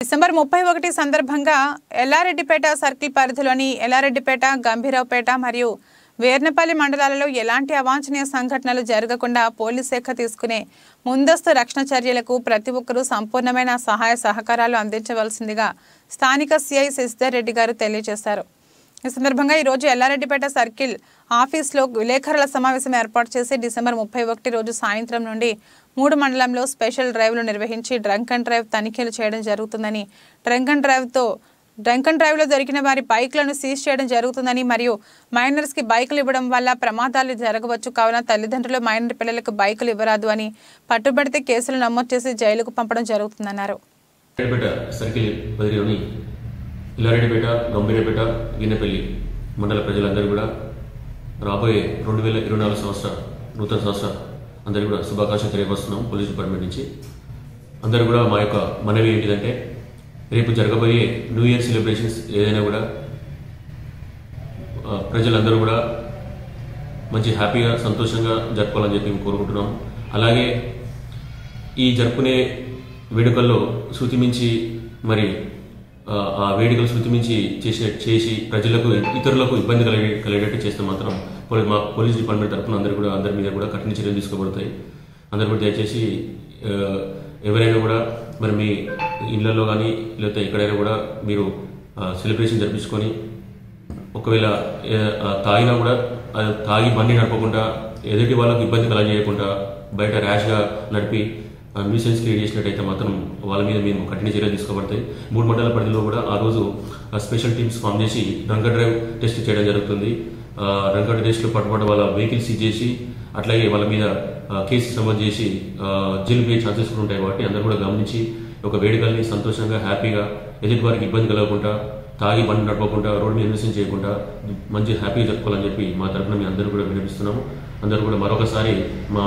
December 31 సందర్భంగా Yellareddypet circle పరిధిలోని ఎల్లారెడ్డిపేట, గంభీరావుపేట మరియు వేర్నపల్లి మండలాలలో ఎలాంటి అవాంఛనీయ సంఘటనలు జరగకుండా పోలీస్ శాఖ తీసుకునే ముందస్తు రక్షణ చర్యలకు ప్రతి ఒక్కరూ సంపూర్ణమైన సహాయ సహకారాలు అందించవలసిందిగా స్థానిక సిఐ శశిధర్ రెడ్డి గారు తెలియజేశారు। ఈ సందర్భంగా ఈ రోజు ఎల్లారెడ్డిపేట సర్కిల్ ఆఫీస్లో విలేకరుల సమావేశం ఏర్పాటు చేసి డిసెంబర్ 31 రోజు సాయంత్రం నుండి 3 మండలంలో స్పెషల్ డ్రైవ్లు నిర్వహించి డ్రంక్ అండ్ డ్రైవ్ తనిఖీలు చేయడం జరుగుతుందని, డ్రంక్ అండ్ డ్రైవ్లో దొరికిన వారి బైక్లను సీజ్ చేయడం జరుగుతుందని మరియు మైనర్స్కి బైకులు ఇవ్వడం వల్ల ప్రమాదాలు జరగవచ్చు కావున తల్లిదండ్రులు మైనర్ పిల్లలకు బైకులు ఇవ్వరాదు అని పట్టుబడితే కేసులు నమోదు చేసి జైలుకు పంపడం జరుగుతుందన్నారు। ఎల్లారెడ్డిపేట, గంభీరావుపేట, గిన్నెపల్లి మండల ప్రజలందరూ కూడా రాబోయే 2024 సంవత్సర నూతన సంవత్సర అందరికీ కూడా శుభాకాంక్షలు తెలియపరుస్తున్నాం। పోలీస్ డిపార్ట్మెంట్ నుంచి అందరూ కూడా మా యొక్క మనవి ఏంటిదంటే రేపు జరగబోయే న్యూ ఇయర్ సెలబ్రేషన్స్ ఏదైనా కూడా ప్రజలందరూ కూడా మంచి హ్యాపీగా సంతోషంగా జరుపుకోవాలని చెప్పి కోరుకుంటున్నాం। అలాగే ఈ జరుపుకునే వేడుకల్లో శృతిమించి మరి ఆ వేడుకలు శృతిమించి చేసి ప్రజలకు ఇతరులకు ఇబ్బంది కలిగేటట్టు చేస్తే మాత్రం మా పోలీస్ డిపార్ట్మెంట్ తరఫున అందరి మీద కూడా కఠిన చర్యలు తీసుకోబడతాయి। అందరూ కూడా దయచేసి ఎవరైనా కూడా మరి మీ ఇళ్లలో కానీ లేకపోతే ఎక్కడైనా కూడా మీరు సెలబ్రేషన్ జరిపించుకొని ఒకవేళ తాగినా కూడా తాగి బండి నడపకుండా ఎదుటి వాళ్ళకు ఇబ్బంది కలగజేయకుండా బయట ర్యాష్గా నడిపి న్యూసెన్స్ క్రియేట్ చేసినట్టయితే మాత్రం వాళ్ళ మీద మేము కఠిన చర్యలు తీసుకోబడతాయి। 3 మండల పరిధిలో కూడా ఆ రోజు స్పెషల్ టీమ్స్ ఫామ్ చేసి డ్రంక్ అండ్ డ్రైవ్ టెస్ట్ చేయడం జరుగుతుంది। డ్రంక్ అండ్ టెస్ట్లో పట్టుబడ్డ వాళ్ళ వెహికల్స్ సీజ్ చేసి అట్లాగే వాళ్ళ మీద కేసు నమోదు చేసి జైలు పోయే ఛాన్సెస్ కూడా ఉంటాయి। కాబట్టి అందరూ కూడా గమనించి ఒక వేడుకల్ని సంతోషంగా హ్యాపీగా ఎదుటి వారికి ఇబ్బంది కలగకుండా తాగి బండి నడపకుండా రోడ్డు మీద న్యూసెన్స్ చేయకుండా మంచి హ్యాపీగా జరుపుకోవాలని చెప్పి మా తరఫున మేము అందరూ కూడా వినిపిస్తున్నాము। అందరూ కూడా మరొకసారి మా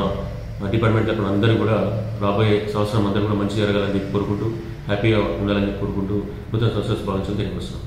డిపార్ట్మెంట్ తరఫున అందరూ కూడా రాబోయే సంవత్సరం అందరూ కూడా మంచి జరగాలని కోరుకుంటూ హ్యాపీగా ఉండాలని కోరుకుంటూ నూతన సంవత్సర శుభాకాంక్షలు తెలియజేస్తున్నాం।